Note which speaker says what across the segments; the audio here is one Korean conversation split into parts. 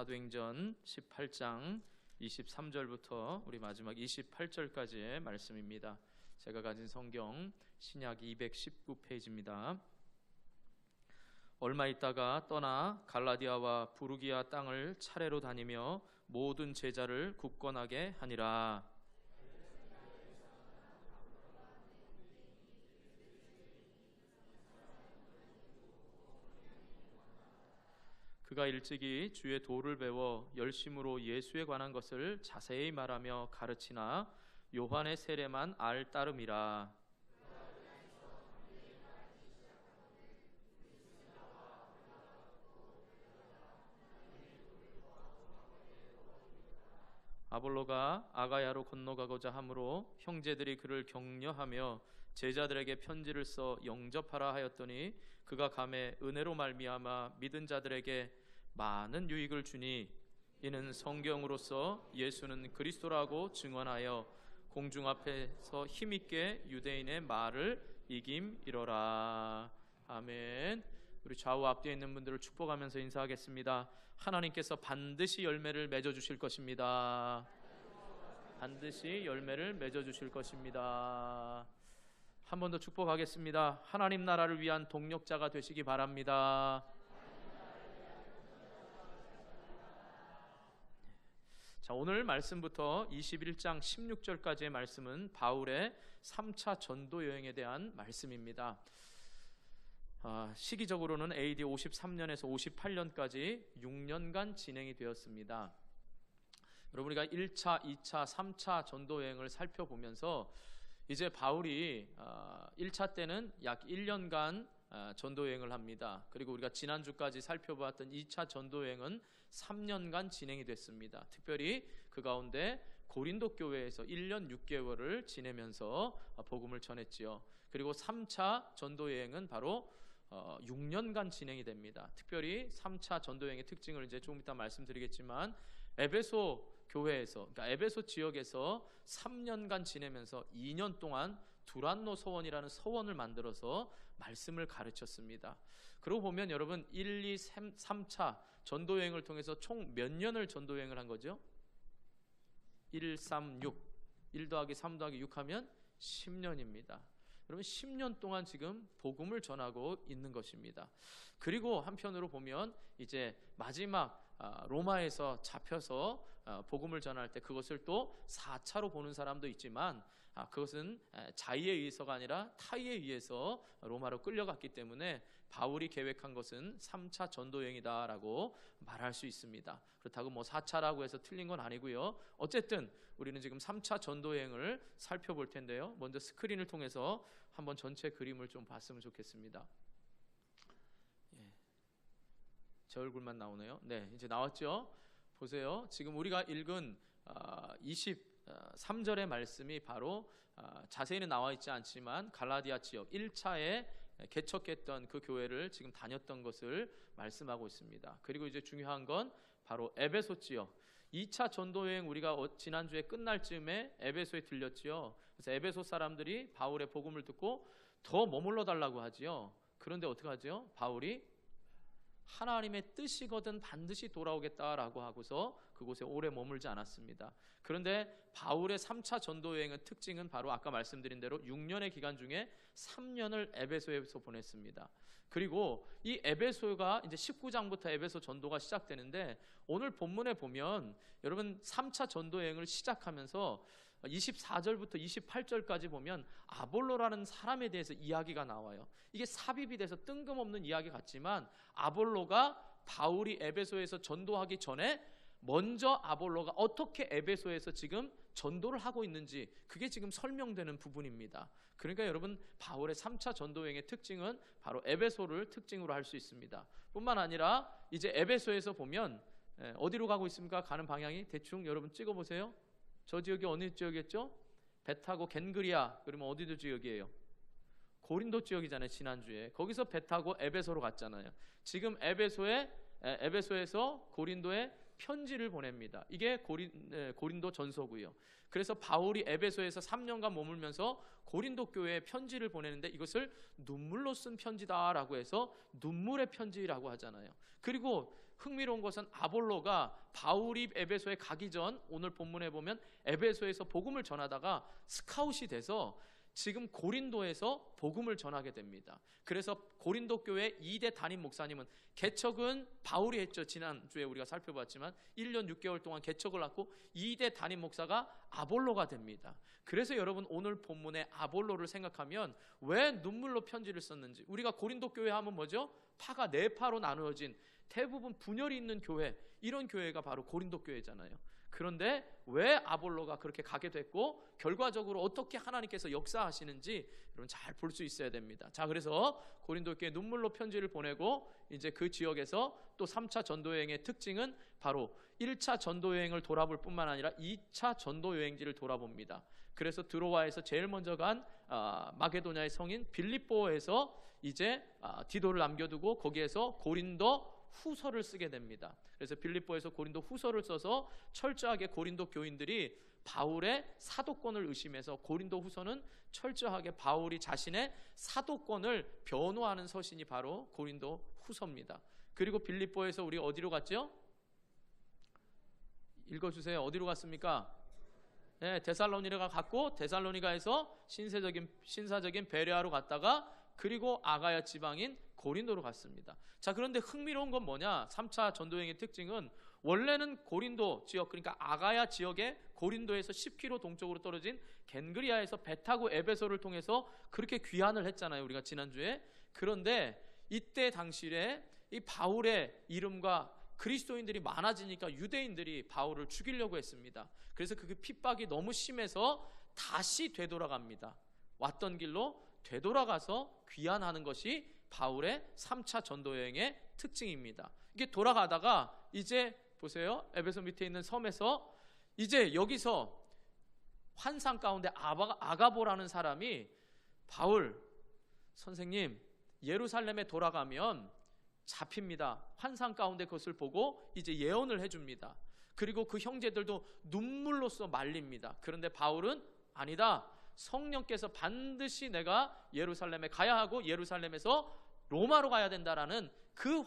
Speaker 1: 사도행전 18장 23절부터 우리 마지막 28절까지의 말씀입니다. 제가 가진 성경 신약 219페이지입니다. 얼마 있다가 떠나 갈라디아와 부르기아 땅을 차례로 다니며 모든 제자를 굳건하게 하니라. 그가 일찍이 주의 도를 배워 열심으로 예수에 관한 것을 자세히 말하며 가르치나 요한의 세례만 알 따름이라. 아볼로가 아가야로 건너가고자 하므로 형제들이 그를 격려하며 제자들에게 편지를 써 영접하라 하였더니 그가 감에 은혜로 말미암아 믿은 자들에게 많은 유익을 주니 이는 성경으로서 예수는 그리스도라고 증언하여 공중 앞에서 힘있게 유대인의 말을 이김이로라. 아멘. 우리 좌우 앞뒤에 있는 분들을 축복하면서 인사하겠습니다. 하나님께서 반드시 열매를 맺어 주실 것입니다. 반드시 열매를 맺어 주실 것입니다. 한 번 더 축복하겠습니다. 하나님 나라를 위한 동력자가 되시기 바랍니다. 자, 오늘 말씀부터 21장 16절까지의 말씀은 바울의 3차 전도 여행에 대한 말씀입니다. 시기적으로는 AD 53년에서 58년까지 6년간 진행이 되었습니다. 여러분, 우리가 1차, 2차, 3차 전도 여행을 살펴보면서 이제 바울이 1차 때는 약 1년간 전도 여행을 합니다. 그리고 우리가 지난주까지 살펴보았던 2차 전도 여행은 3년간 진행이 됐습니다. 특별히 그 가운데 고린도 교회에서 1년 6개월을 지내면서 복음을 전했지요. 그리고 3차 전도 여행은 바로 6년간 진행이 됩니다. 특별히 3차 전도 여행의 특징을 이제 조금 이따 말씀드리겠지만 에베소 교회에서, 그러니까 에베소 지역에서 3년간 지내면서 2년 동안 두란노 서원이라는 서원을 만들어서 말씀을 가르쳤습니다. 그러고 보면 여러분 1, 2, 3차 전도 여행을 통해서 총 몇 년을 전도 여행을 한 거죠? 1, 3, 6 1 더하기 3 더하기 6 하면 10년입니다. 여러분 10년 동안 지금 복음을 전하고 있는 것입니다. 그리고 한편으로 보면 이제 마지막 로마에서 잡혀서 복음을 전할 때 그것을 또 4차로 보는 사람도 있지만 그것은 자의에 의해서가 아니라 타의에 의해서 로마로 끌려갔기 때문에 바울이 계획한 것은 3차 전도 여행이다라고 말할 수 있습니다. 그렇다고 뭐 4차라고 해서 틀린 건 아니고요. 어쨌든 우리는 지금 3차 전도 여행을 살펴볼 텐데요. 먼저 스크린을 통해서 한번 전체 그림을 좀 봤으면 좋겠습니다. 제 얼굴만 나오네요. 네, 이제 나왔죠? 보세요. 지금 우리가 읽은 23절의 말씀이 바로 자세히는 나와 있지 않지만 갈라디아 지역 1차에 개척했던 그 교회를 지금 다녔던 것을 말씀하고 있습니다. 그리고 이제 중요한 건 바로 에베소 지역 2차 전도 여행 우리가 지난주에 끝날 즈음에 에베소에 들렸지요. 그래서 에베소 사람들이 바울의 복음을 듣고 더 머물러 달라고 하지요. 그런데 어떻게 하죠? 바울이 하나님의 뜻이거든 반드시 돌아오겠다라고 하고서 그곳에 오래 머물지 않았습니다. 그런데 바울의 3차 전도 여행의 특징은 바로 아까 말씀드린 대로 6년의 기간 중에 3년을 에베소에서 보냈습니다. 그리고 이 에베소가 이제 19장부터 에베소 전도가 시작되는데 오늘 본문에 보면 여러분 3차 전도 여행을 시작하면서 24절부터 28절까지 보면 아볼로라는 사람에 대해서 이야기가 나와요. 이게 삽입이 돼서 뜬금없는 이야기 같지만 아볼로가 바울이 에베소에서 전도하기 전에 먼저 아볼로가 어떻게 에베소에서 지금 전도를 하고 있는지 그게 지금 설명되는 부분입니다. 그러니까 여러분 바울의 3차 전도 여행의 특징은 바로 에베소를 특징으로 할 수 있습니다. 뿐만 아니라 이제 에베소에서 보면 어디로 가고 있습니까? 가는 방향이 대충 여러분 찍어보세요. 저 지역이 어느 지역이었죠? 배 타고 겐그리아 그러면 어디도 지역이에요? 고린도 지역이잖아요. 지난주에 거기서 배 타고 에베소로 갔잖아요. 지금 에베소에서 고린도에 편지를 보냅니다. 이게 고린도 전서고요. 그래서 바울이 에베소에서 3년간 머물면서 고린도 교회에 편지를 보내는데 이것을 눈물로 쓴 편지다라고 해서 눈물의 편지라고 하잖아요. 그리고 흥미로운 것은 아볼로가 바울이 에베소에 가기 전 오늘 본문에 보면 에베소에서 복음을 전하다가 스카웃이 돼서 지금 고린도에서 복음을 전하게 됩니다. 그래서 고린도 교회 2대 담임 목사님은, 개척은 바울이 했죠. 지난주에 우리가 살펴봤지만 1년 6개월 동안 개척을 하고 2대 담임 목사가 아볼로가 됩니다. 그래서 여러분 오늘 본문의 아볼로를 생각하면 왜 눈물로 편지를 썼는지, 우리가 고린도 교회 하면 뭐죠? 파가 4파로 나누어진 대부분 분열이 있는 교회, 이런 교회가 바로 고린도 교회잖아요. 그런데 왜 아볼로가 그렇게 가게 됐고 결과적으로 어떻게 하나님께서 역사하시는지 여러분 잘 볼 수 있어야 됩니다. 자, 그래서 고린도 교회에 눈물로 편지를 보내고 이제 그 지역에서 또 3차 전도여행의 특징은 바로 1차 전도여행을 돌아볼 뿐만 아니라 2차 전도여행지를 돌아봅니다. 그래서 드로아에서 제일 먼저 간 마게도냐의 성인 빌립보에서 이제 디도를 남겨두고 거기에서 고린도 후서를 쓰게 됩니다. 그래서 빌립보에서 고린도 후서를 써서 철저하게 고린도 교인들이 바울의 사도권을 의심해서 고린도 후서는 철저하게 바울이 자신의 사도권을 변호하는 서신이 바로 고린도 후서입니다. 그리고 빌립보에서 우리 어디로 갔죠? 읽어주세요. 어디로 갔습니까? 네, 데살로니가가 갔고 데살로니가에서 신사적인 베레아로 갔다가 그리고 아가야 지방인 고린도로 갔습니다. 자, 그런데 흥미로운 건 뭐냐? 3차 전도여행의 특징은 원래는 고린도 지역, 그러니까 아가야 지역에 고린도에서 10km 동쪽으로 떨어진 겐그리아에서 배 타고 에베소를 통해서 그렇게 귀환을 했잖아요, 우리가 지난주에. 그런데 이때 당시에 이 바울의 이름과 그리스도인들이 많아지니까 유대인들이 바울을 죽이려고 했습니다. 그래서 그 핍박이 너무 심해서 다시 되돌아갑니다. 왔던 길로 되돌아가서 귀환하는 것이 바울의 3차 전도여행의 특징입니다. 이게 돌아가다가 이제 보세요. 에베소 밑에 있는 섬에서 이제 여기서 환상 가운데 아가보라는 사람이 바울 선생님, 예루살렘에 돌아가면 잡힙니다. 환상 가운데 그것을 보고 이제 예언을 해줍니다. 그리고 그 형제들도 눈물로써 말립니다. 그런데 바울은 아니다. 성령께서 반드시 내가 예루살렘에 가야 하고 예루살렘에서 로마로 가야 된다라는 그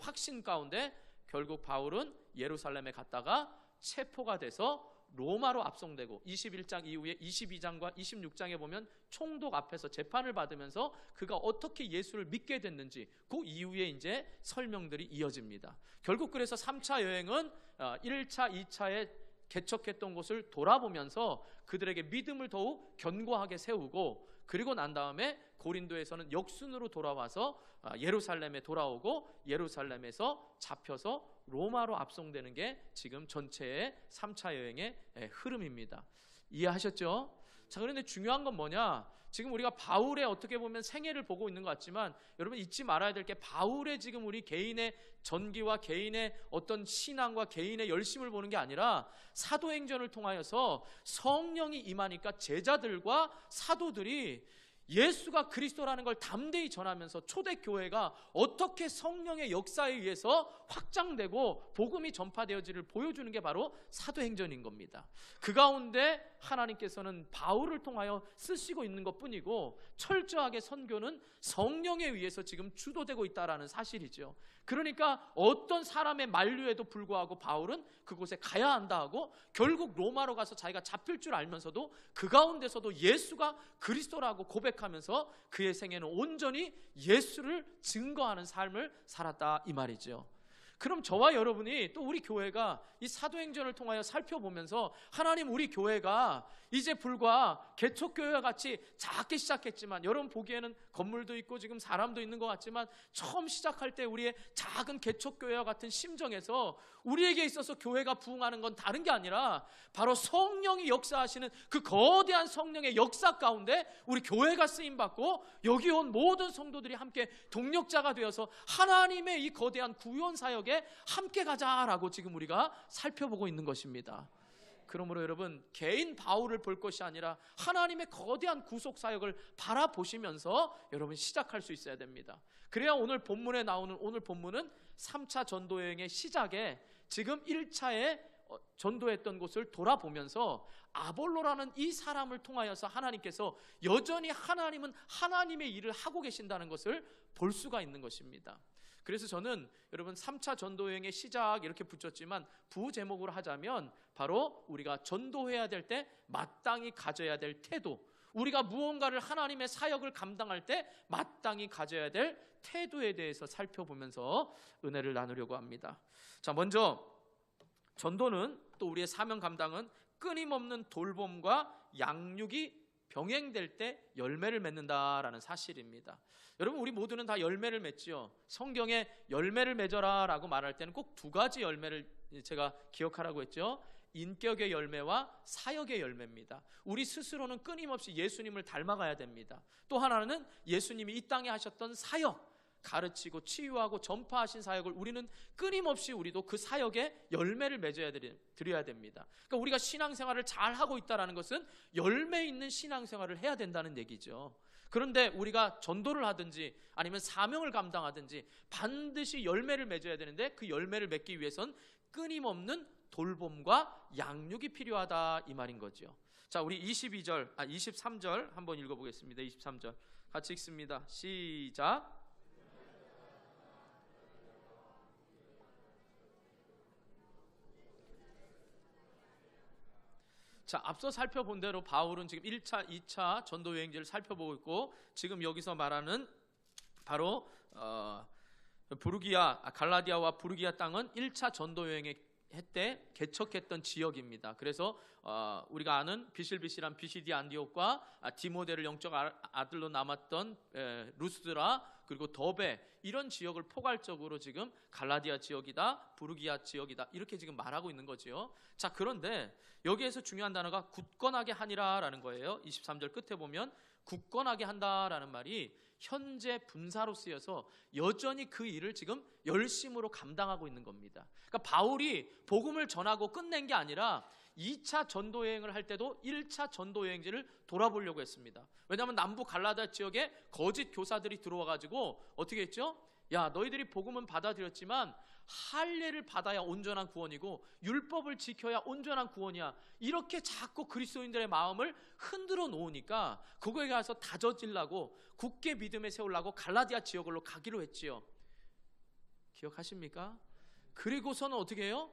Speaker 1: 확신 가운데 결국 바울은 예루살렘에 갔다가 체포가 돼서 로마로 압송되고 21장 이후에 22장과 26장에 보면 총독 앞에서 재판을 받으면서 그가 어떻게 예수를 믿게 됐는지 그 이후에 이제 설명들이 이어집니다. 결국 그래서 3차 여행은 1차, 2차에 개척했던 곳을 돌아보면서 그들에게 믿음을 더욱 견고하게 세우고, 그리고 난 다음에 고린도에서는 역순으로 돌아와서 예루살렘에 돌아오고 예루살렘에서 잡혀서 로마로 압송되는 게 지금 전체의 3차 여행의 흐름입니다. 이해하셨죠? 자, 그런데 중요한 건 뭐냐? 지금 우리가 바울의 어떻게 보면 생애를 보고 있는 것 같지만 여러분 잊지 말아야 될 게 바울의 지금 우리 개인의 전기와 개인의 어떤 신앙과 개인의 열심을 보는 게 아니라 사도행전을 통하여서 성령이 임하니까 제자들과 사도들이 예수가 그리스도라는 걸 담대히 전하면서 초대교회가 어떻게 성령의 역사에 의해서 확장되고 복음이 전파되어지를 보여주는 게 바로 사도행전인 겁니다. 그 가운데 하나님께서는 바울을 통하여 쓰시고 있는 것뿐이고 철저하게 선교는 성령에 의해서 지금 주도되고 있다는 사실이죠. 그러니까 어떤 사람의 만류에도 불구하고 바울은 그곳에 가야 한다 하고 결국 로마로 가서 자기가 잡힐 줄 알면서도 그 가운데서도 예수가 그리스도라고 고백하면서 그의 생애는 온전히 예수를 증거하는 삶을 살았다 이 말이죠. 그럼 저와 여러분이 또 우리 교회가 이 사도행전을 통하여 살펴보면서 하나님, 우리 교회가 이제 불과 개척교회와 같이 작게 시작했지만, 여러분 보기에는 건물도 있고 지금 사람도 있는 것 같지만 처음 시작할 때 우리의 작은 개척교회와 같은 심정에서 우리에게 있어서 교회가 부흥하는 건 다른 게 아니라 바로 성령이 역사하시는 그 거대한 성령의 역사 가운데 우리 교회가 쓰임받고 여기 온 모든 성도들이 함께 동력자가 되어서 하나님의 이 거대한 구원 사역에 함께 가자라고 지금 우리가 살펴보고 있는 것입니다. 그러므로 여러분, 개인 바울을 볼 것이 아니라 하나님의 거대한 구속 사역을 바라보시면서 여러분 시작할 수 있어야 됩니다. 그래야 오늘 본문에 나오는 오늘 본문은 3차 전도여행의 시작에 지금 1차에 전도했던 곳을 돌아보면서 아볼로라는 이 사람을 통하여서 하나님께서 여전히 하나님은 하나님의 일을 하고 계신다는 것을 볼 수가 있는 것입니다. 그래서 저는 여러분 3차 전도여행의 시작 이렇게 붙였지만 부제목으로 하자면 바로 우리가 전도해야 될 때 마땅히 가져야 될 태도, 우리가 무언가를 하나님의 사역을 감당할 때 마땅히 가져야 될 태도에 대해서 살펴보면서 은혜를 나누려고 합니다. 자, 먼저 전도는 또 우리의 사명 감당은 끊임없는 돌봄과 양육이 병행될 때 열매를 맺는다라는 사실입니다. 여러분, 우리 모두는 다 열매를 맺지요. 성경에 열매를 맺어라 라고 말할 때는 꼭 두 가지 열매를 제가 기억하라고 했죠. 인격의 열매와 사역의 열매입니다. 우리 스스로는 끊임없이 예수님을 닮아가야 됩니다. 또 하나는 예수님이 이 땅에 하셨던 사역, 가르치고 치유하고 전파하신 사역을 우리는 끊임없이 우리도 그 사역에 열매를 맺어야 드려야 됩니다. 그러니까 우리가 신앙생활을 잘 하고 있다는 것은 열매 있는 신앙생활을 해야 된다는 얘기죠. 그런데 우리가 전도를 하든지 아니면 사명을 감당하든지 반드시 열매를 맺어야 되는데 그 열매를 맺기 위해선 끊임없는 돌봄과 양육이 필요하다 이 말인 거죠. 자, 우리 23절 한번 읽어보겠습니다. 23절 같이 읽습니다. 시작. 자, 앞서 살펴본 대로 바울은 지금 1차, 2차 전도 여행지를 살펴보고 있고 지금 여기서 말하는 바로 갈라디아와 부르기아 땅은 1차 전도 여행의 때 개척했던 지역입니다. 그래서 우리가 아는 비실비실한 비시디 안디옥과 디모데를 영적 아들로 남았던 루스드라 그리고 더베 이런 지역을 포괄적으로 지금 갈라디아 지역이다, 부르기아 지역이다 이렇게 지금 말하고 있는 거지요. 자, 그런데 여기에서 중요한 단어가 굳건하게 하니라라는 거예요. 23절 끝에 보면 굳건하게 한다라는 말이 현재 분사로 쓰여서 여전히 그 일을 지금 열심으로 감당하고 있는 겁니다. 그러니까 바울이 복음을 전하고 끝낸 게 아니라 2차 전도여행을 할 때도 1차 전도여행지를 돌아보려고 했습니다. 왜냐하면 남부 갈라디아 지역에 거짓 교사들이 들어와가지고 어떻게 했죠? 야, 너희들이 복음은 받아들였지만 할례를 받아야 온전한 구원이고 율법을 지켜야 온전한 구원이야. 이렇게 자꾸 그리스도인들의 마음을 흔들어 놓으니까 그거에 가서 다져지려고 굳게 믿음에 세우려고 갈라디아 지역으로 가기로 했지요. 기억하십니까? 그리고서는 어떻게 해요?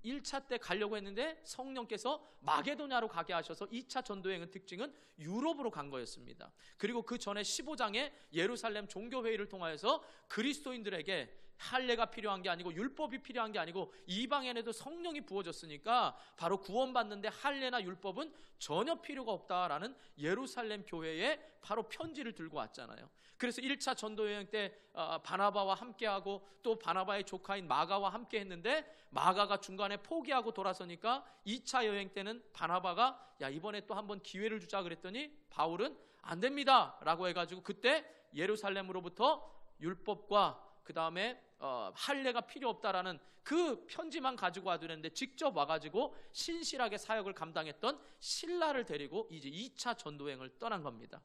Speaker 1: 1차 때 가려고 했는데 성령께서 마게도냐로 가게 하셔서 2차 전도여행의 특징은 유럽으로 간 거였습니다. 그리고 그 전에 15장에 예루살렘 종교회의를 통하여서 그리스도인들에게 할례가 필요한 게 아니고 율법이 필요한 게 아니고 이방인에도 성령이 부어졌으니까 바로 구원받는데 할례나 율법은 전혀 필요가 없다라는 예루살렘 교회에 바로 편지를 들고 왔잖아요. 그래서 1차 전도여행 때 바나바와 함께하고 또 바나바의 조카인 마가와 함께 했는데 마가가 중간에 포기하고 돌아서니까 2차 여행 때는 바나바가 야, 이번에 또 한번 기회를 주자 그랬더니 바울은 안 됩니다 라고 해가지고 그때 예루살렘으로부터 율법과 그 다음에 할례가 필요 없다라는 그 편지만 가지고 와두는데 직접 와가지고 신실하게 사역을 감당했던 실라를 데리고 이제 2차 전도여행을 떠난 겁니다.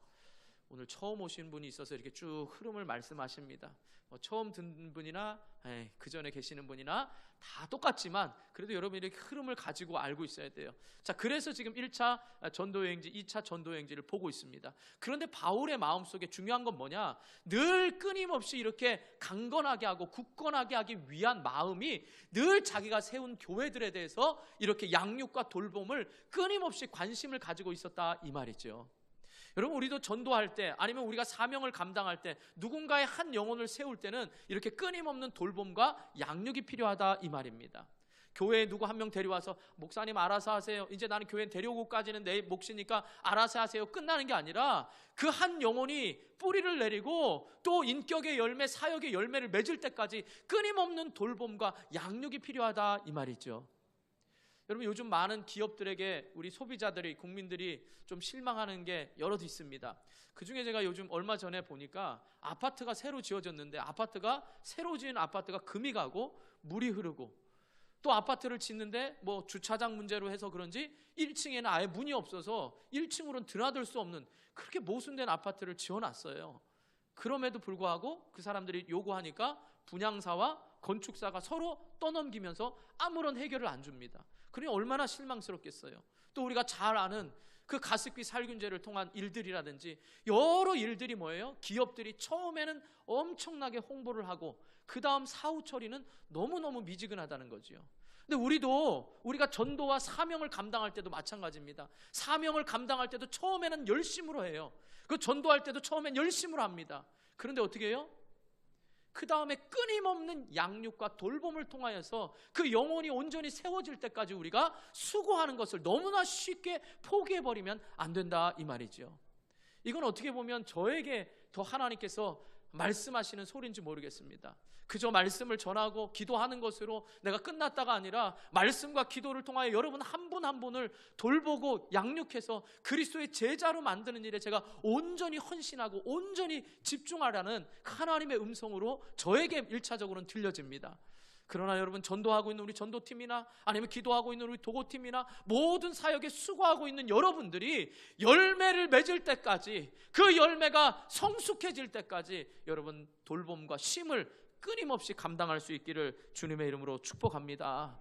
Speaker 1: 오늘 처음 오신 분이 있어서 이렇게 쭉 흐름을 말씀하십니다. 처음 듣는 분이나 그 전에 계시는 분이나 다 똑같지만 그래도 여러분이 이렇게 흐름을 가지고 알고 있어야 돼요. 자, 그래서 지금 1차 전도여행지, 2차 전도여행지를 보고 있습니다. 그런데 바울의 마음속에 중요한 건 뭐냐? 늘 끊임없이 이렇게 강건하게 하고 굳건하게 하기 위한 마음이 늘 자기가 세운 교회들에 대해서 이렇게 양육과 돌봄을 끊임없이 관심을 가지고 있었다 이 말이죠. 여러분, 우리도 전도할 때 아니면 우리가 사명을 감당할 때 누군가의 한 영혼을 세울 때는 이렇게 끊임없는 돌봄과 양육이 필요하다 이 말입니다. 교회에 누구 한 명 데려와서 목사님 알아서 하세요. 이제 나는 교회 데려오고까지는 내 몫이니까 알아서 하세요. 끝나는 게 아니라 그 한 영혼이 뿌리를 내리고 또 인격의 열매, 사역의 열매를 맺을 때까지 끊임없는 돌봄과 양육이 필요하다 이 말이죠. 여러분, 요즘 많은 기업들에게 우리 소비자들이, 국민들이 좀 실망하는 게 여럿 있습니다. 그 중에 제가 요즘 얼마 전에 보니까 아파트가 새로 지어졌는데 새로 지은 아파트가 금이 가고 물이 흐르고 또 아파트를 짓는데 뭐 주차장 문제로 해서 그런지 1층에는 아예 문이 없어서 1층으로는 드나들 수 없는 그렇게 모순된 아파트를 지어놨어요. 그럼에도 불구하고 그 사람들이 요구하니까 분양사와 건축사가 서로 떠넘기면서 아무런 해결을 안 줍니다. 그러니 얼마나 실망스럽겠어요. 또 우리가 잘 아는 그 가습기 살균제를 통한 일들이라든지 여러 일들이 뭐예요? 기업들이 처음에는 엄청나게 홍보를 하고 그 다음 사후 처리는 너무너무 미지근하다는 거지요. 근데 우리가 전도와 사명을 감당할 때도 마찬가지입니다. 사명을 감당할 때도 처음에는 열심으로 해요. 그 전도할 때도 처음엔 열심으로 합니다. 그런데 어떻게 해요? 그 다음에 끊임없는 양육과 돌봄을 통하여서 그 영혼이 온전히 세워질 때까지 우리가 수고하는 것을 너무나 쉽게 포기해버리면 안 된다 이 말이죠. 이건 어떻게 보면 저에게 더 하나님께서 말씀하시는 소리인지 모르겠습니다. 그저 말씀을 전하고 기도하는 것으로 내가 끝났다가 아니라 말씀과 기도를 통하여 여러분 한 분 한 분을 돌보고 양육해서 그리스도의 제자로 만드는 일에 제가 온전히 헌신하고 온전히 집중하라는 하나님의 음성으로 저에게 1차적으로는 들려집니다. 그러나 여러분, 전도하고 있는 우리 전도팀이나 아니면 기도하고 있는 우리 도고팀이나 모든 사역에 수고하고 있는 여러분들이 열매를 맺을 때까지, 그 열매가 성숙해질 때까지 여러분 돌봄과 쉼을 끊임없이 감당할 수 있기를 주님의 이름으로 축복합니다.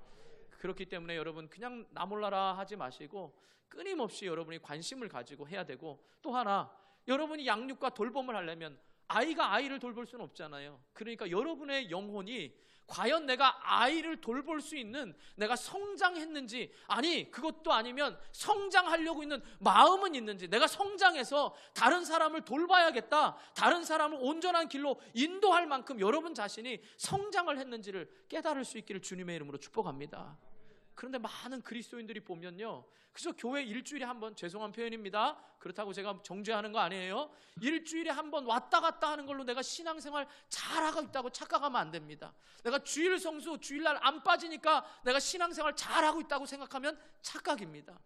Speaker 1: 그렇기 때문에 여러분 그냥 나 몰라라 하지 마시고 끊임없이 여러분이 관심을 가지고 해야 되고, 또 하나 여러분이 양육과 돌봄을 하려면 아이가 아이를 돌볼 수는 없잖아요. 그러니까 여러분의 영혼이 과연 내가 아이를 돌볼 수 있는, 내가 성장했는지, 아니 그것도 아니면 성장하려고 있는 마음은 있는지, 내가 성장해서 다른 사람을 돌봐야겠다, 다른 사람을 온전한 길로 인도할 만큼 여러분 자신이 성장을 했는지를 깨달을 수 있기를 주님의 이름으로 축복합니다. 그런데 많은 그리스도인들이 보면요, 그저 교회 일주일에 한 번, 죄송한 표현입니다, 그렇다고 제가 정죄하는 거 아니에요, 일주일에 한 번 왔다 갔다 하는 걸로 내가 신앙생활 잘하고 있다고 착각하면 안 됩니다. 내가 주일 성수, 주일날 안 빠지니까 내가 신앙생활 잘하고 있다고 생각하면 착각입니다.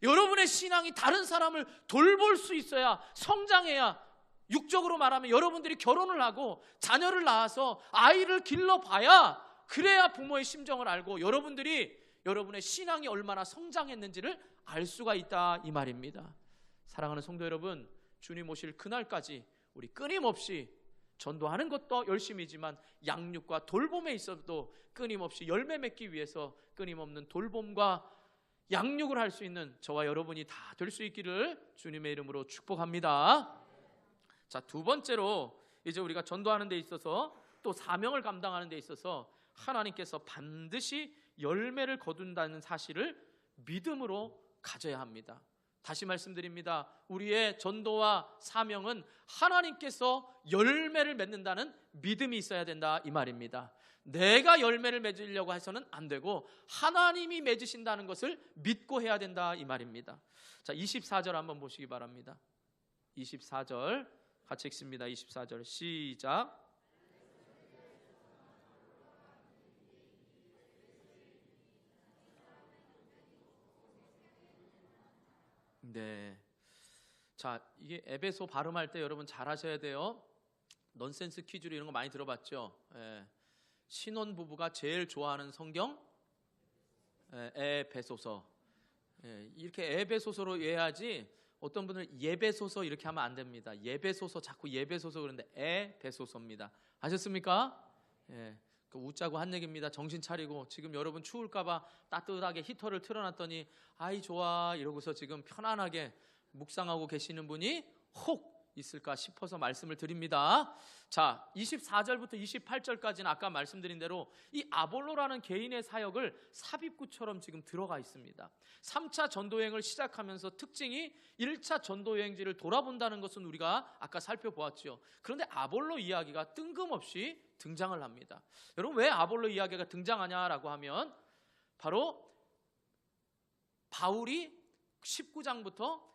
Speaker 1: 여러분의 신앙이 다른 사람을 돌볼 수 있어야, 성장해야, 육적으로 말하면 여러분들이 결혼을 하고 자녀를 낳아서 아이를 길러봐야, 그래야 부모의 심정을 알고 여러분의 신앙이 얼마나 성장했는지를 알 수가 있다 이 말입니다. 사랑하는 성도 여러분, 주님 오실 그날까지 우리 끊임없이 전도하는 것도 열심이지만 양육과 돌봄에 있어도 끊임없이 열매 맺기 위해서 끊임없는 돌봄과 양육을 할 수 있는 저와 여러분이 다 될 수 있기를 주님의 이름으로 축복합니다. 자, 두 번째로 이제 우리가 전도하는 데 있어서 또 사명을 감당하는 데 있어서 하나님께서 반드시 열매를 거둔다는 사실을 믿음으로 가져야 합니다. 다시 말씀드립니다. 우리의 전도와 사명은 하나님께서 열매를 맺는다는 믿음이 있어야 된다 이 말입니다. 내가 열매를 맺으려고 해서는 안 되고 하나님이 맺으신다는 것을 믿고 해야 된다 이 말입니다. 자, 24절 한번 보시기 바랍니다. 24절 같이 읽습니다. 24절 시작. 네. 자, 이게 에베소 발음할 때 여러분 잘 하셔야 돼요. 넌센스 퀴즈로 이런 거 많이 들어봤죠? 예. 신혼부부가 제일 좋아하는 성경? 에베소서. 예. 이렇게 에베소서로 이해하지, 어떤 분은 예배소서 이렇게 하면 안 됩니다. 예배소서, 자꾸 예배소서 그러는데 에베소서입니다. 아셨습니까? 예. 웃자고 한 얘기입니다. 정신 차리고, 지금 여러분 추울까봐 따뜻하게 히터를 틀어놨더니 아이 좋아 이러고서 지금 편안하게 묵상하고 계시는 분이 혹 있을까 싶어서 말씀을 드립니다. 자, 24절부터 28절까지는 아까 말씀드린 대로 이 아볼로라는 개인의 사역을 삽입구처럼 지금 들어가 있습니다. 3차 전도여행을 시작하면서 특징이 1차 전도여행지를 돌아본다는 것은 우리가 아까 살펴보았죠. 그런데 아볼로 이야기가 뜬금없이 등장을 합니다. 여러분, 왜 아볼로 이야기가 등장하냐라고 하면 바로 바울이 19장부터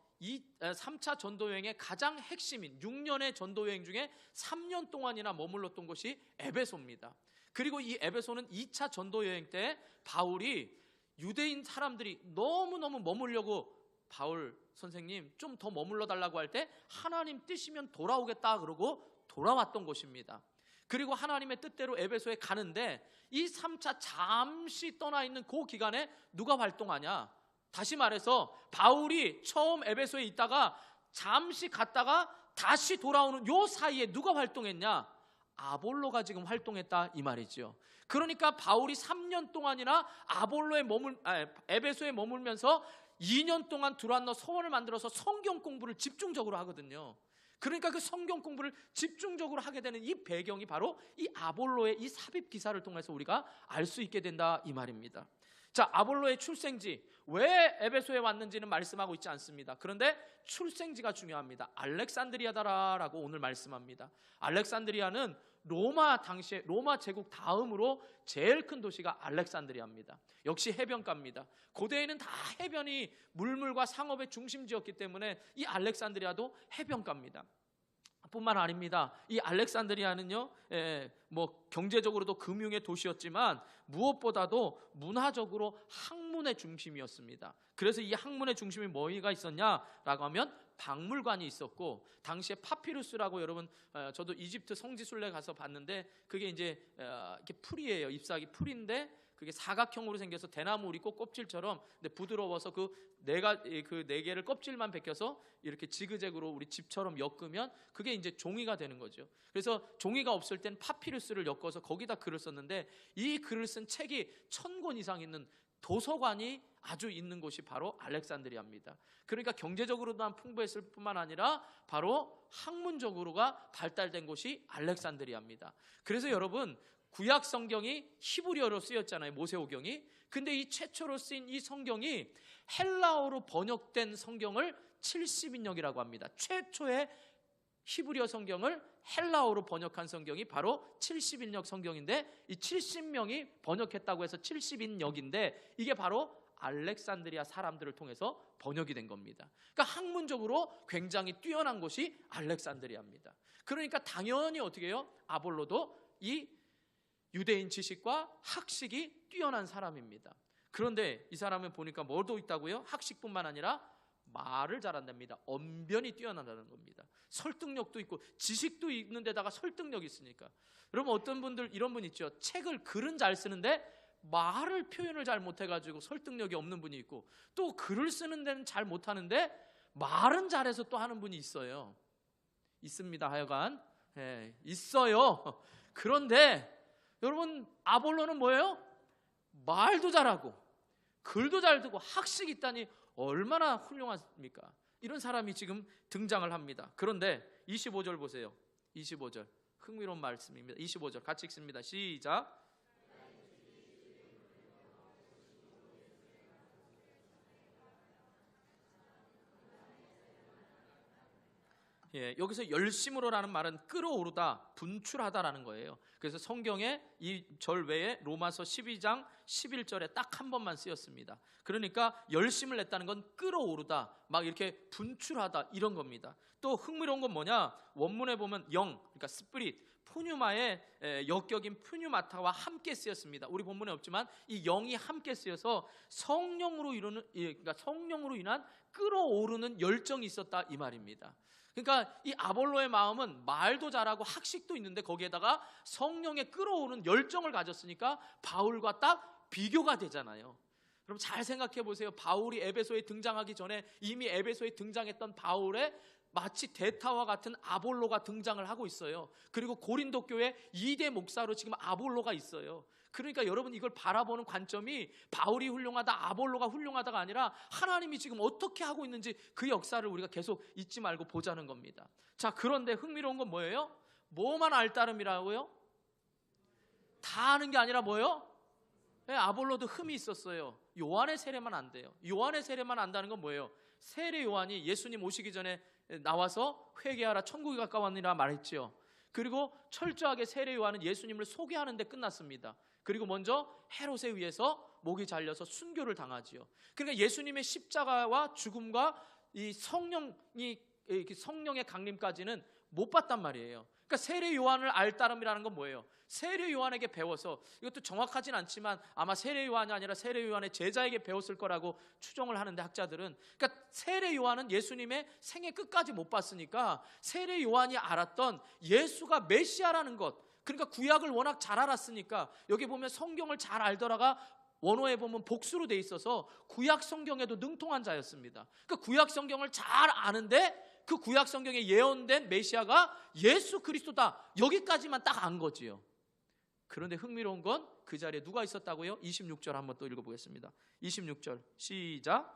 Speaker 1: 3차 전도여행의 가장 핵심인 6년의 전도여행 중에 3년 동안이나 머물렀던 곳이 에베소입니다. 그리고 이 에베소는 2차 전도여행 때 바울이 유대인 사람들이 너무너무 머물려고, 바울 선생님 좀 더 머물러 달라고 할 때 하나님 뜻이면 돌아오겠다 그러고 돌아왔던 곳입니다. 그리고 하나님의 뜻대로 에베소에 가는데 이 3차 잠시 떠나 있는 그 기간에 누가 활동하냐? 다시 말해서 바울이 처음 에베소에 있다가 잠시 갔다가 다시 돌아오는 요 사이에 누가 활동했냐? 아볼로가 지금 활동했다 이 말이죠. 그러니까 바울이 3년 동안이나 에베소에 머물면서 2년 동안 두란노 서원을 만들어서 성경 공부를 집중적으로 하거든요. 그러니까 그 성경 공부를 집중적으로 하게 되는 이 배경이 바로 이 아볼로의 이 삽입 기사를 통해서 우리가 알 수 있게 된다 이 말입니다. 자, 아볼로의 출생지, 왜 에베소에 왔는지는 말씀하고 있지 않습니다. 그런데 출생지가 중요합니다. 알렉산드리아다라고 오늘 말씀합니다. 알렉산드리아는 당시에 로마 제국 다음으로 제일 큰 도시가 알렉산드리아입니다. 역시 해변가입니다. 고대에는 다 해변이 물물과 상업의 중심지였기 때문에 이 알렉산드리아도 해변가입니다. 뿐만 아닙니다. 이 알렉산드리아는요, 경제적으로도 금융의 도시였지만 무엇보다도 문화적으로 학문의 중심이었습니다. 그래서 이 학문의 중심이 뭐가 있었냐라고 하면 박물관이 있었고, 당시에 파피루스라고, 여러분 저도 이집트 성지순례 가서 봤는데 그게 이제 이렇게 풀이에요. 잎사귀 풀인데 그게 사각형으로 생겨서 대나무 우리 꽃 껍질처럼, 근데 부드러워서 그 네 개를 껍질만 벗겨서 이렇게 지그재그로 우리 집처럼 엮으면 그게 이제 종이가 되는 거죠. 그래서 종이가 없을 땐 파피루스를 엮어서 거기다 글을 썼는데, 이 글을 쓴 책이 1000권 이상 있는 도서관이 아주 있는 곳이 바로 알렉산드리아입니다. 그러니까 경제적으로만 풍부했을 뿐만 아니라 바로 학문적으로가 발달된 곳이 알렉산드리아입니다. 그래서 여러분, 구약 성경이 히브리어로 쓰였잖아요, 모세오경이. 근데 이 최초로 쓰인 이 성경이 헬라어로 번역된 성경을 70인역이라고 합니다. 최초의 히브리어 성경을 헬라어로 번역한 성경이 바로 70인역 성경인데, 이 70명이 번역했다고 해서 70인역인데 이게 바로 알렉산드리아 사람들을 통해서 번역이 된 겁니다. 그러니까 학문적으로 굉장히 뛰어난 곳이 알렉산드리아입니다. 그러니까 당연히 어떻게 해요? 아볼로도 이 유대인 지식과 학식이 뛰어난 사람입니다. 그런데 이 사람은 보니까 뭐도 있다고요? 학식뿐만 아니라 말을 잘한답니다. 언변이 뛰어나다는 겁니다. 설득력도 있고 지식도 있는 데다가 설득력이 있으니까. 여러분, 어떤 분들 이런 분 있죠. 글은 잘 쓰는데 표현을 잘 못해가지고 설득력이 없는 분이 있고, 또 글을 쓰는 데는 잘 못하는데 말은 잘해서 또 하는 분이 있어요. 있습니다. 하여간 있어요. 그런데 여러분, 아볼로는 뭐예요? 말도 잘하고 글도 잘 듣고 학식이 있다니 얼마나 훌륭합니까? 이런 사람이 지금 등장을 합니다. 그런데 25절 보세요. 25절 흥미로운 말씀입니다. 25절 같이 읽습니다. 시작. 여기서 열심으로라는 말은 끌어오르다, 분출하다라는 거예요. 그래서 성경에 이 절 외에 로마서 12장 11절에 딱 한 번만 쓰였습니다. 그러니까 열심을 냈다는 건 끌어오르다, 막 이렇게 분출하다 이런 겁니다. 또 흥미로운 건 뭐냐? 원문에 보면 그러니까 스피릿, 푸뉴마의 역격인 푸뉴마타와 함께 쓰였습니다. 우리 본문에 없지만 이 영이 함께 쓰여서 성령으로 인한 끌어오르는 열정이 있었다 이 말입니다. 그러니까 이 아볼로의 마음은 말도 잘하고 학식도 있는데 거기에다가 성령의 끌어오는 열정을 가졌으니까 바울과 딱 비교가 되잖아요. 여러분 잘 생각해 보세요. 바울이 에베소에 등장하기 전에 이미 에베소에 등장했던 바울의 마치 대타와 같은 아볼로가 등장을 하고 있어요. 그리고 고린도 교회 2대 목사로 지금 아볼로가 있어요. 그러니까 여러분, 이걸 바라보는 관점이 바울이 훌륭하다, 아볼로가 훌륭하다가 아니라 하나님이 지금 어떻게 하고 있는지 그 역사를 우리가 계속 잊지 말고 보자는 겁니다. 자, 그런데 흥미로운 건 뭐예요? 뭐만 알따름이라고요? 다 아는 게 아니라 뭐예요? 아볼로도 흠이 있었어요. 요한의 세례만 안 돼요. 요한의 세례만 안다는 건 뭐예요? 세례 요한이 예수님 오시기 전에 나와서 회개하라, 천국이 가까웠느니라 말했죠. 그리고 철저하게 세례 요한은 예수님을 소개하는 데 끝났습니다. 그리고 먼저 헤롯에 의해서 목이 잘려서 순교를 당하지요. 그러니까 예수님의 십자가와 죽음과 이 성령의 강림까지는 못 봤단 말이에요. 그러니까 세례 요한을 알 따름이라는 건 뭐예요? 세례 요한에게 배워서, 이것도 정확하진 않지만 아마 세례 요한이 아니라 세례 요한의 제자에게 배웠을 거라고 추정을 하는데 학자들은, 그러니까 세례 요한은 예수님의 생애 끝까지 못 봤으니까 세례 요한이 알았던 예수가 메시아라는 것, 그러니까 구약을 워낙 잘 알았으니까, 여기 보면 성경을 잘 알더라가 원어에 보면 복수로 돼 있어서 구약 성경에도 능통한 자였습니다. 그러니까 구약 성경을 잘 아는데 그 구약 성경에 예언된 메시아가 예수 그리스도다, 여기까지만 딱 안 거지요. 그런데 흥미로운 건 그 자리에 누가 있었다고요? 26절 한번 또 읽어보겠습니다. 26절 시작.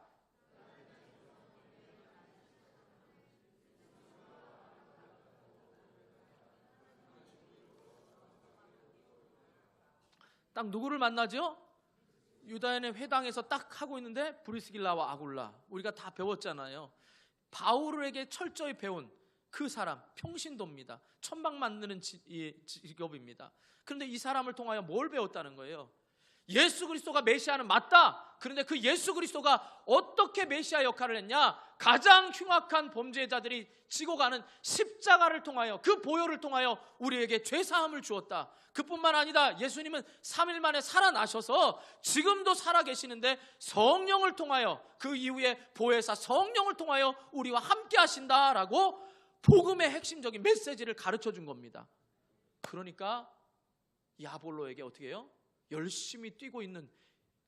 Speaker 1: 딱 누구를 만나죠? 유다인의 회당에서 딱 하고 있는데 브리스길라와 아굴라, 우리가 다 배웠잖아요. 바울에게 철저히 배운 그 사람, 평신도입니다. 천막 만드는 직업입니다. 그런데 이 사람을 통하여 뭘 배웠다는 거예요? 예수 그리스도가 메시아는 맞다. 그런데 그 예수 그리스도가 어떻게 메시아 역할을 했냐? 가장 흉악한 범죄자들이 지고 가는 십자가를 통하여, 그 보혈을 통하여 우리에게 죄사함을 주었다. 그뿐만 아니다. 예수님은 3일 만에 살아나셔서 지금도 살아계시는데 성령을 통하여, 그 이후에 보혜사 성령을 통하여 우리와 함께 하신다라고 복음의 핵심적인 메시지를 가르쳐 준 겁니다. 그러니까 이 아볼로에게 어떻게 해요? 열심히 뛰고 있는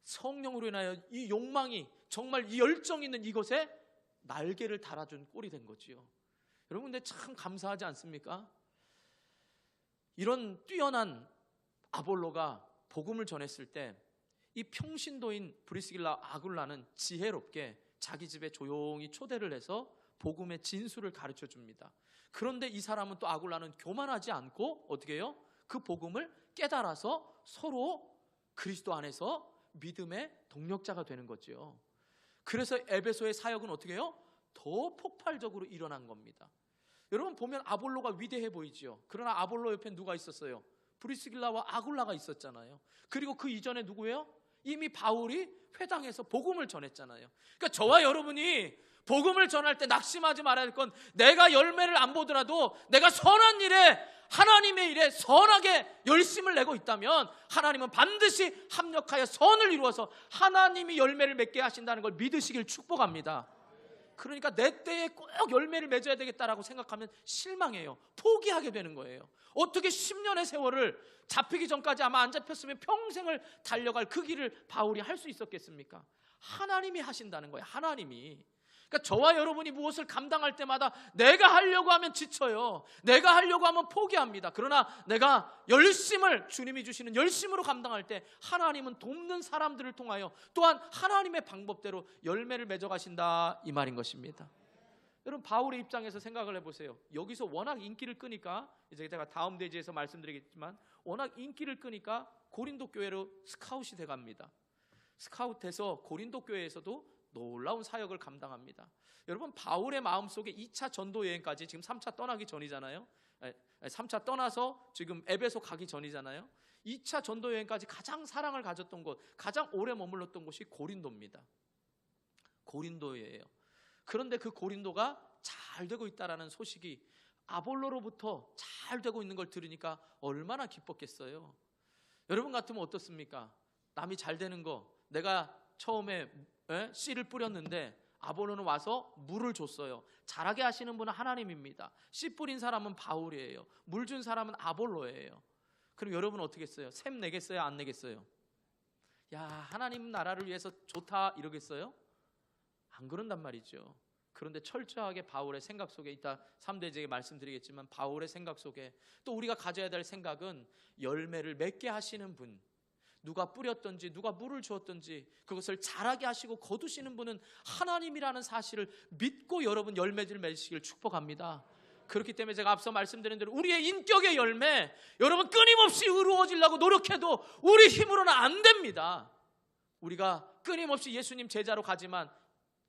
Speaker 1: 성령으로 인하여 이 욕망이, 정말 이 열정이 있는 이것에 날개를 달아준 꼴이 된 거지요. 여러분, 근데 참 감사하지 않습니까? 이런 뛰어난 아볼로가 복음을 전했을 때 이 평신도인 브리스길라 아굴라는 지혜롭게 자기 집에 조용히 초대를 해서 복음의 진수를 가르쳐 줍니다. 그런데 이 사람은 또, 아굴라는 교만하지 않고 어떻게 해요? 그 복음을 깨달아서 서로 그리스도 안에서 믿음의 동력자가 되는 거죠. 그래서 에베소의 사역은 어떻게 해요? 더 폭발적으로 일어난 겁니다. 여러분 보면 아볼로가 위대해 보이죠. 그러나 아볼로 옆에 누가 있었어요? 브리스길라와 아굴라가 있었잖아요. 그리고 그 이전에 누구예요? 이미 바울이 회당에서 복음을 전했잖아요. 그러니까 저와 여러분이 복음을 전할 때 낙심하지 말아야 할 건, 내가 열매를 안 보더라도 내가 선한 일에, 하나님의 일에 선하게 열심을 내고 있다면 하나님은 반드시 합력하여 선을 이루어서 하나님이 열매를 맺게 하신다는 걸 믿으시길 축복합니다. 그러니까 내 때에 꼭 열매를 맺어야 되겠다라고 생각하면 실망해요. 포기하게 되는 거예요. 어떻게 10년의 세월을, 잡히기 전까지 아마 안 잡혔으면 평생을 달려갈 그 길을 바울이 할 수 있었겠습니까? 하나님이 하신다는 거예요. 하나님이. 그러니까 저와 여러분이 무엇을 감당할 때마다 내가 하려고 하면 지쳐요. 내가 하려고 하면 포기합니다. 그러나 내가 열심을, 주님이 주시는 열심으로 감당할 때 하나님은 돕는 사람들을 통하여 또한 하나님의 방법대로 열매를 맺어가신다, 이 말인 것입니다. 여러분, 바울의 입장에서 생각을 해보세요. 여기서 워낙 인기를 끄니까, 이제 제가 다음 대지에서 말씀드리겠지만, 워낙 인기를 끄니까 고린도 교회로 스카웃이 돼갑니다. 스카웃해서 고린도 교회에서도 놀라운 사역을 감당합니다. 여러분, 바울의 마음속에 2차 전도 여행까지, 지금 3차 떠나기 전이잖아요. 3차 떠나서 지금 에베소 가기 전이잖아요. 2차 전도 여행까지 가장 사랑을 가졌던 곳, 가장 오래 머물렀던 곳이 고린도입니다. 고린도예요. 그런데 그 고린도가 잘 되고 있다라는 소식이 아볼로로부터 잘 되고 있는 걸 들으니까 얼마나 기뻤겠어요. 여러분 같으면 어떻습니까? 남이 잘 되는 거, 내가 처음에 씨를 뿌렸는데 아볼로는 와서 물을 줬어요. 잘하게 하시는 분은 하나님입니다. 씨 뿌린 사람은 바울이에요. 물 준 사람은 아볼로예요. 그럼 여러분은 어떻게 했어요? 샘 내겠어요? 안 내겠어요? 야, 하나님 나라를 위해서 좋다 이러겠어요? 안 그런단 말이죠. 그런데 철저하게 바울의 생각 속에, 이따 3대제에 말씀드리겠지만 바울의 생각 속에 또 우리가 가져야 될 생각은, 열매를 맺게 하시는 분, 누가 뿌렸든지 누가 물을 주었든지 그것을 자라게 하시고 거두시는 분은 하나님이라는 사실을 믿고 여러분 열매를 맺으시길 축복합니다. 그렇기 때문에 제가 앞서 말씀드린 대로 우리의 인격의 열매, 여러분 끊임없이 의로워지려고 노력해도 우리 힘으로는 안 됩니다. 우리가 끊임없이 예수님 제자로 가지만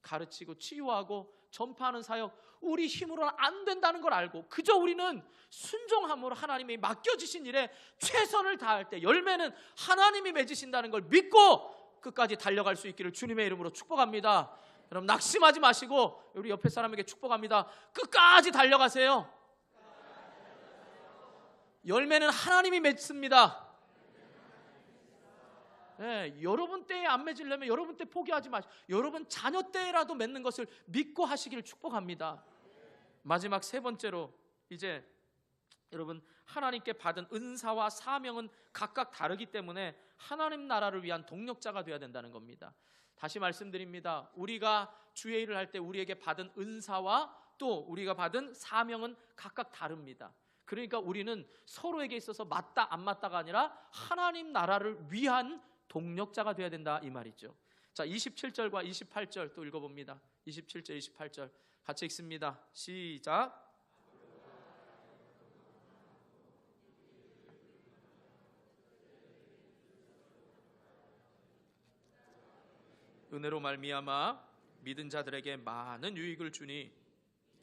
Speaker 1: 가르치고 치유하고 전파하는 사역, 우리 힘으로는 안 된다는 걸 알고 그저 우리는 순종함으로 하나님이 맡겨주신 일에 최선을 다할 때 열매는 하나님이 맺으신다는 걸 믿고 끝까지 달려갈 수 있기를 주님의 이름으로 축복합니다. 여러분, 낙심하지 마시고 우리 옆에 사람에게 축복합니다. 끝까지 달려가세요. 열매는 하나님이 맺습니다. 네, 여러분 때에 안 맺으려면 여러분 때 포기하지 마시고 여러분 자녀 때라도 맺는 것을 믿고 하시기를 축복합니다. 마지막 세 번째로, 이제 여러분, 하나님께 받은 은사와 사명은 각각 다르기 때문에 하나님 나라를 위한 동력자가 되어야 된다는 겁니다. 다시 말씀드립니다. 우리가 주의 일을 할 때 우리에게 받은 은사와 또 우리가 받은 사명은 각각 다릅니다. 그러니까 우리는 서로에게 있어서 맞다 안 맞다가 아니라 하나님 나라를 위한 동력자가 되어야 된다, 이 말이죠. 자, 27절과 28절 또 읽어봅니다. 27절 28절 같이 읽습니다. 시작. 은혜로 말미암아 믿은 자들에게 많은 유익을 주니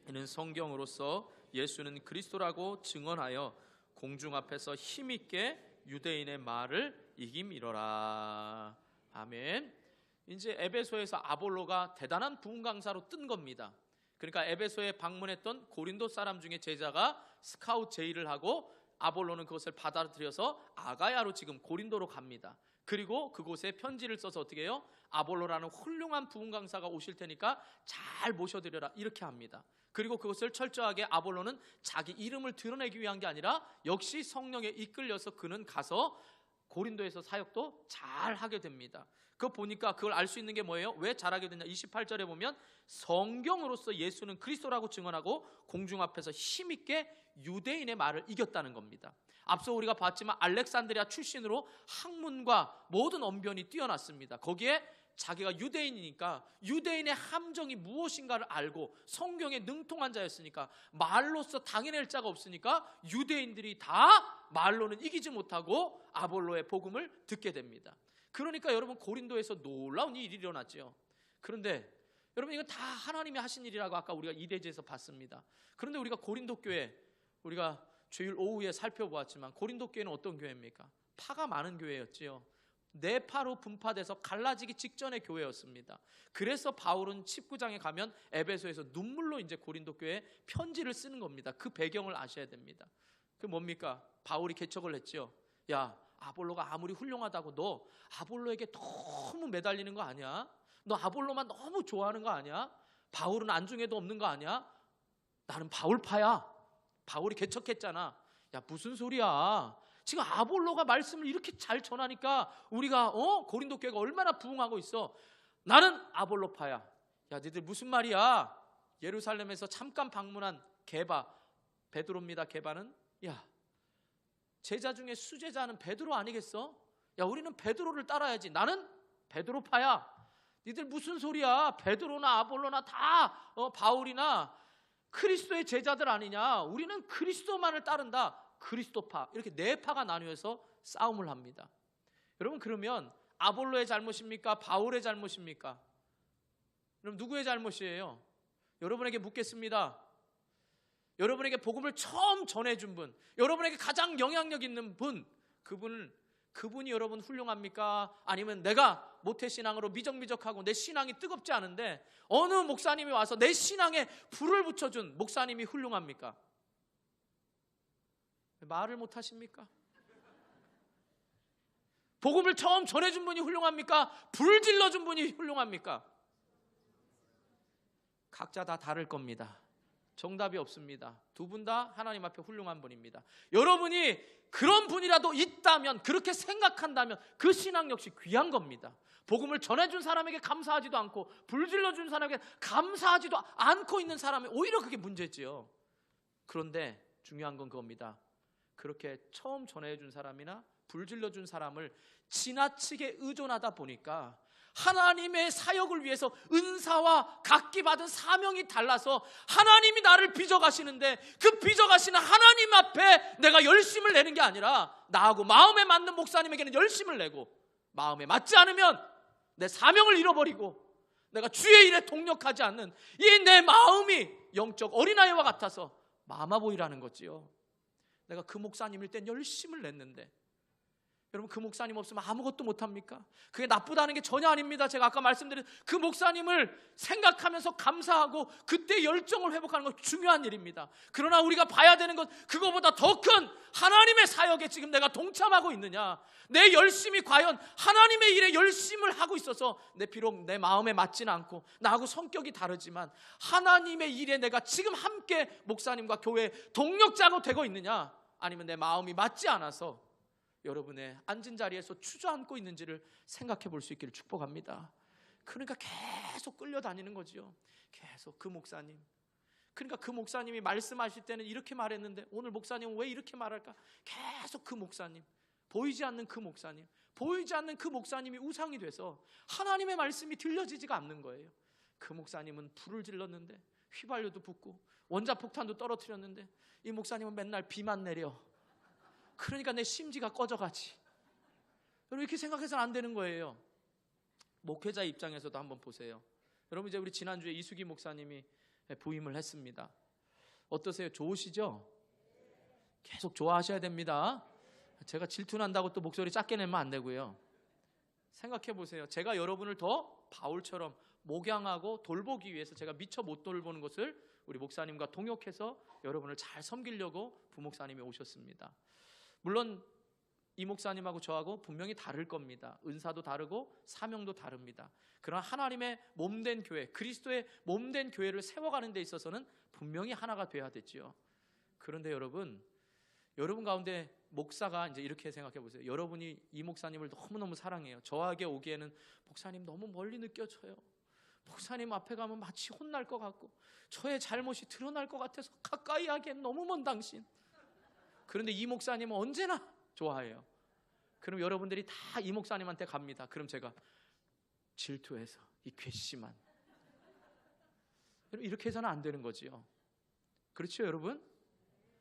Speaker 1: 이는 성경으로서 예수는 그리스도라고 증언하여 공중 앞에서 힘있게 유대인의 말을 이김이로라. 아멘. 이제 에베소에서 아볼로가 대단한 부흥 강사로 뜬 겁니다. 그러니까 에베소에 방문했던 고린도 사람 중에 제자가 스카웃 제의를 하고 아볼로는 그것을 받아들여서 아가야로 지금 고린도로 갑니다. 그리고 그곳에 편지를 써서 어떻게 해요? 아볼로라는 훌륭한 부흥 강사가 오실 테니까 잘 모셔드려라 이렇게 합니다. 그리고 그것을 철저하게 아볼로는 자기 이름을 드러내기 위한 게 아니라 역시 성령에 이끌려서 그는 가서 고린도에서 사역도 잘 하게 됩니다. 그거 보니까 그걸 알 수 있는 게 뭐예요? 왜 잘하게 됐냐? 28절에 보면 성경으로서 예수는 그리스도라고 증언하고 공중 앞에서 힘있게 유대인의 말을 이겼다는 겁니다. 앞서 우리가 봤지만 알렉산드리아 출신으로 학문과 모든 언변이 뛰어났습니다. 거기에 자기가 유대인이니까 유대인의 함정이 무엇인가를 알고 성경에 능통한 자였으니까 말로써 당해낼 자가 없으니까 유대인들이 다 말로는 이기지 못하고 아볼로의 복음을 듣게 됩니다. 그러니까 여러분 고린도에서 놀라운 일이 일어났죠. 그런데 여러분 이건 다 하나님이 하신 일이라고 아까 우리가 이대지에서 봤습니다. 그런데 우리가 고린도 교회 우리가 주일 오후에 살펴보았지만 고린도 교회는 어떤 교회입니까? 파가 많은 교회였지요. 네 파로 분파돼서 갈라지기 직전의 교회였습니다. 그래서 바울은 19장에 가면 에베소에서 눈물로 이제 고린도 교회에 편지를 쓰는 겁니다. 그 배경을 아셔야 됩니다. 그 뭡니까? 바울이 개척을 했죠. 야, 아볼로가 아무리 훌륭하다고 너 아볼로에게 너무 매달리는 거 아니야? 너 아볼로만 너무 좋아하는 거 아니야? 바울은 안중에도 없는 거 아니야? 나는 바울파야. 바울이 개척했잖아. 야, 무슨 소리야? 지금 아볼로가 말씀을 이렇게 잘 전하니까 우리가 고린도 교회가 얼마나 부흥하고 있어. 나는 아볼로파야. 야, 니들 무슨 말이야? 예루살렘에서 잠깐 방문한 게바, 베드로입니다. 게바는 야, 제자 중에 수제자는 베드로 아니겠어? 야, 우리는 베드로를 따라야지. 나는 베드로파야. 니들 무슨 소리야? 베드로나 아볼로나 다 바울이나 그리스도의 제자들 아니냐? 우리는 그리스도만을 따른다. 그리스도파. 이렇게 네 파가 나뉘어서 싸움을 합니다. 여러분 그러면 아볼로의 잘못입니까? 바울의 잘못입니까? 그럼 누구의 잘못이에요? 여러분에게 묻겠습니다. 여러분에게 복음을 처음 전해준 분, 여러분에게 가장 영향력 있는 분, 그분이 여러분 훌륭합니까? 아니면 내가 모태신앙으로 미적미적하고 내 신앙이 뜨겁지 않은데 어느 목사님이 와서 내 신앙에 불을 붙여준 목사님이 훌륭합니까? 말을 못하십니까? 복음을 처음 전해준 분이 훌륭합니까? 불 질러준 분이 훌륭합니까? 각자 다 다를 겁니다. 정답이 없습니다. 두 분 다 하나님 앞에 훌륭한 분입니다. 여러분이 그런 분이라도 있다면, 그렇게 생각한다면 그 신앙 역시 귀한 겁니다. 복음을 전해준 사람에게 감사하지도 않고 불질러준 사람에게 감사하지도 않고 있는 사람이 오히려 그게 문제지요. 그런데 중요한 건 그겁니다. 그렇게 처음 전해준 사람이나 불질러준 사람을 지나치게 의존하다 보니까 하나님의 사역을 위해서 은사와 각기 받은 사명이 달라서 하나님이 나를 빚어가시는데 그 빚어가시는 하나님 앞에 내가 열심을 내는 게 아니라 나하고 마음에 맞는 목사님에게는 열심을 내고 마음에 맞지 않으면 내 사명을 잃어버리고 내가 주의 일에 동력하지 않는 이 내 마음이 영적 어린아이와 같아서 마마보이라는 거지요. 내가 그 목사님일 땐 열심을 냈는데 여러분 그 목사님 없으면 아무것도 못합니까? 그게 나쁘다는 게 전혀 아닙니다. 제가 아까 말씀드린 그 목사님을 생각하면서 감사하고 그때 열정을 회복하는 건 중요한 일입니다. 그러나 우리가 봐야 되는 건 그거보다 더 큰 하나님의 사역에 지금 내가 동참하고 있느냐, 내 열심이 과연 하나님의 일에 열심을 하고 있어서 비록 내 마음에 맞지는 않고 나하고 성격이 다르지만 하나님의 일에 내가 지금 함께 목사님과 교회의 동력자가 되고 있느냐, 아니면 내 마음이 맞지 않아서 여러분의 앉은 자리에서 주저앉고 있는지를 생각해 볼 수 있기를 축복합니다. 그러니까 계속 끌려다니는 거지요. 계속 그 목사님. 그러니까 그 목사님이 말씀하실 때는 이렇게 말했는데 오늘 목사님은 왜 이렇게 말할까? 계속 그 목사님, 보이지 않는 그 목사님, 보이지 않는 그 목사님이 우상이 돼서 하나님의 말씀이 들려지지가 않는 거예요. 그 목사님은 불을 질렀는데 휘발유도 붓고 원자폭탄도 떨어뜨렸는데 이 목사님은 맨날 비만 내려. 그러니까 내 심지가 꺼져가지. 여러분 이렇게 생각해서는 안 되는 거예요. 목회자 입장에서도 한번 보세요. 여러분, 이제 우리 지난주에 이수기 목사님이 부임을 했습니다. 어떠세요? 좋으시죠? 계속 좋아하셔야 됩니다. 제가 질투난다고 또 목소리 작게 내면 안 되고요. 생각해 보세요. 제가 여러분을 더 바울처럼 목양하고 돌보기 위해서 제가 미처 못 돌보는 것을 우리 목사님과 동역해서 여러분을 잘 섬기려고 부목사님이 오셨습니다. 물론 이 목사님하고 저하고 분명히 다를 겁니다. 은사도 다르고 사명도 다릅니다. 그러나 하나님의 몸된 교회, 그리스도의 몸된 교회를 세워가는 데 있어서는 분명히 하나가 돼야 되지요. 그런데 여러분 가운데 목사가 이제 이렇게 생각해 보세요. 여러분이 이 목사님을 너무너무 사랑해요. 저에게 오기에는 목사님 너무 멀리 느껴져요. 목사님 앞에 가면 마치 혼날 것 같고 저의 잘못이 드러날 것 같아서 가까이 하기엔 너무 먼 당신. 그런데 이 목사님은 언제나 좋아해요. 그럼 여러분들이 다 이 목사님한테 갑니다. 그럼 제가 질투해서 이 괘씸한, 이렇게 해서는 안 되는 거지요. 그렇죠 여러분?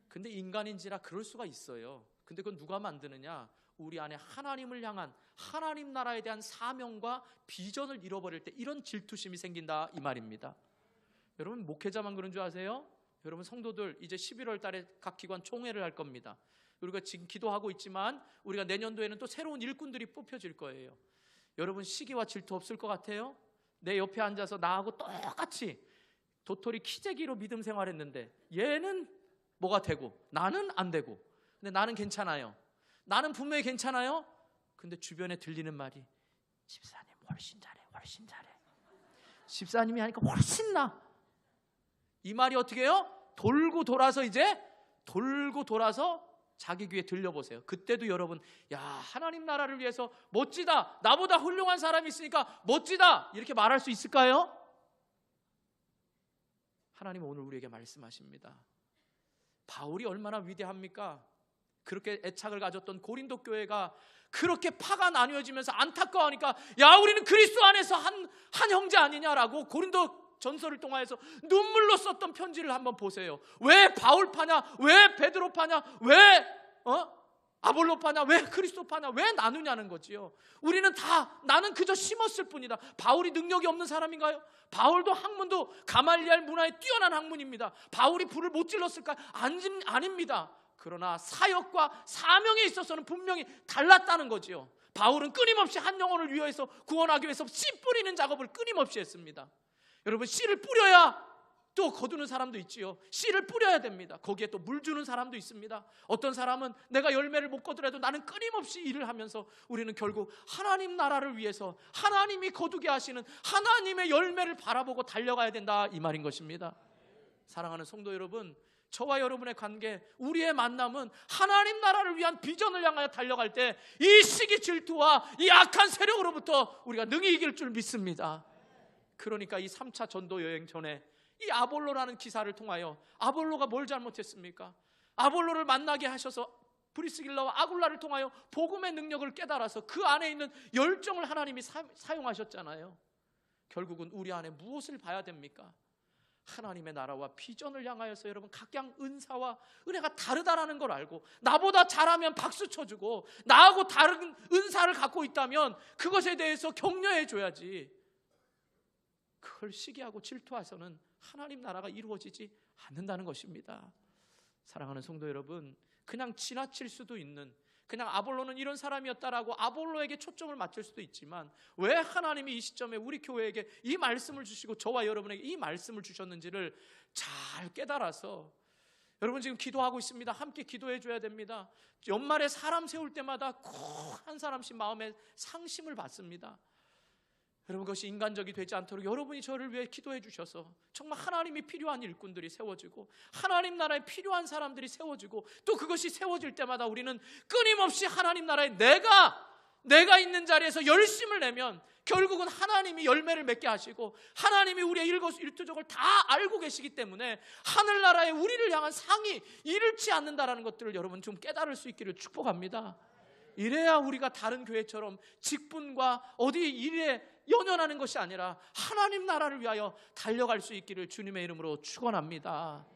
Speaker 1: 근데 인간인지라 그럴 수가 있어요. 근데 그건 누가 만드느냐? 우리 안에 하나님을 향한 하나님 나라에 대한 사명과 비전을 잃어버릴 때 이런 질투심이 생긴다 이 말입니다. 여러분, 목회자만 그런 줄 아세요? 여러분 성도들, 이제 11월 달에 각 기관 총회를 할 겁니다. 우리가 지금 기도하고 있지만 우리가 내년도에는 또 새로운 일꾼들이 뽑혀질 거예요. 여러분, 시기와 질투 없을 것 같아요? 내 옆에 앉아서 나하고 똑같이 도토리 키재기로 믿음 생활했는데 얘는 뭐가 되고 나는 안 되고, 근데 나는 괜찮아요. 나는 분명히 괜찮아요. 근데 주변에 들리는 말이 집사님 훨씬 잘해, 훨씬 잘해. 집사님이 하니까 훨씬 나. 이 말이 어떻게 해요? 돌고 돌아서 자기 귀에 들려보세요. 그때도 여러분, 야, 하나님 나라를 위해서 멋지다, 나보다 훌륭한 사람이 있으니까 멋지다, 이렇게 말할 수 있을까요? 하나님은 오늘 우리에게 말씀하십니다. 바울이 얼마나 위대합니까? 그렇게 애착을 가졌던 고린도 교회가 그렇게 파가 나뉘어지면서 안타까워하니까, 야, 우리는 그리스도 안에서 한 형제 아니냐라고 고린도 전설을 통하여서 눈물로 썼던 편지를 한번 보세요. 왜 바울 파냐? 왜 베드로 파냐? 왜 아볼로 파냐? 왜 그리스도 파냐? 왜 나누냐는 거지요. 우리는 다, 나는 그저 심었을 뿐이다. 바울이 능력이 없는 사람인가요? 바울도 학문도 가말리알 문화에 뛰어난 학문입니다. 바울이 불을 못 질렀을까? 아닙니다. 그러나 사역과 사명에 있어서는 분명히 달랐다는 거지요. 바울은 끊임없이 한 영혼을 위해서 구원하기 위해서 씨 뿌리는 작업을 끊임없이 했습니다. 여러분, 씨를 뿌려야 또 거두는 사람도 있지요. 씨를 뿌려야 됩니다. 거기에 또 물 주는 사람도 있습니다. 어떤 사람은 내가 열매를 못 거두려도 나는 끊임없이 일을 하면서 우리는 결국 하나님 나라를 위해서 하나님이 거두게 하시는 하나님의 열매를 바라보고 달려가야 된다 이 말인 것입니다. 사랑하는 성도 여러분, 저와 여러분의 관계, 우리의 만남은 하나님 나라를 위한 비전을 향하여 달려갈 때 이 시기 질투와 이 악한 세력으로부터 우리가 능히 이길 줄 믿습니다. 그러니까 이 3차 전도 여행 전에 이 아볼로라는 기사를 통하여, 아볼로가 뭘 잘못했습니까? 아볼로를 만나게 하셔서 브리스길라와 아굴라를 통하여 복음의 능력을 깨달아서 그 안에 있는 열정을 하나님이 사용하셨잖아요. 결국은 우리 안에 무엇을 봐야 됩니까? 하나님의 나라와 비전을 향하여서 여러분 각양 은사와 은혜가 다르다라는 걸 알고, 나보다 잘하면 박수 쳐주고 나하고 다른 은사를 갖고 있다면 그것에 대해서 격려해 줘야지, 그걸 시기하고 질투해서는 하나님 나라가 이루어지지 않는다는 것입니다. 사랑하는 성도 여러분, 그냥 지나칠 수도 있는, 그냥 아볼로는 이런 사람이었다라고 아볼로에게 초점을 맞출 수도 있지만, 왜 하나님이 이 시점에 우리 교회에게 이 말씀을 주시고 저와 여러분에게 이 말씀을 주셨는지를 잘 깨달아서, 여러분 지금 기도하고 있습니다. 함께 기도해 줘야 됩니다. 연말에 사람 세울 때마다 꼭 한 사람씩 마음에 상심을 받습니다. 여러분, 그것이 인간적이 되지 않도록 여러분이 저를 위해 기도해 주셔서 정말 하나님이 필요한 일꾼들이 세워지고 하나님 나라에 필요한 사람들이 세워지고, 또 그것이 세워질 때마다 우리는 끊임없이 하나님 나라에 내가 있는 자리에서 열심을 내면 결국은 하나님이 열매를 맺게 하시고 하나님이 우리의 일거수일투족을 다 알고 계시기 때문에 하늘나라에 우리를 향한 상이 이르지 않는다라는 것들을 여러분 좀 깨달을 수 있기를 축복합니다. 이래야 우리가 다른 교회처럼 직분과 어디 일에 연연하는 것이 아니라 하나님 나라를 위하여 달려갈 수 있기를 주님의 이름으로 축원합니다.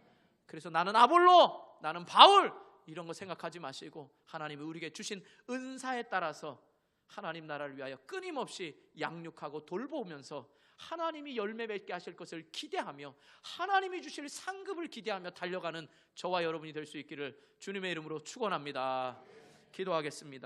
Speaker 1: 그래서 나는 아볼로, 나는 바울, 이런 거 생각하지 마시고 하나님이 우리에게 주신 은사에 따라서 하나님 나라를 위하여 끊임없이 양육하고 돌보면서 하나님이 열매 맺게 하실 것을 기대하며 하나님이 주실 상급을 기대하며 달려가는 저와 여러분이 될 수 있기를 주님의 이름으로 축원합니다. 기도하겠습니다.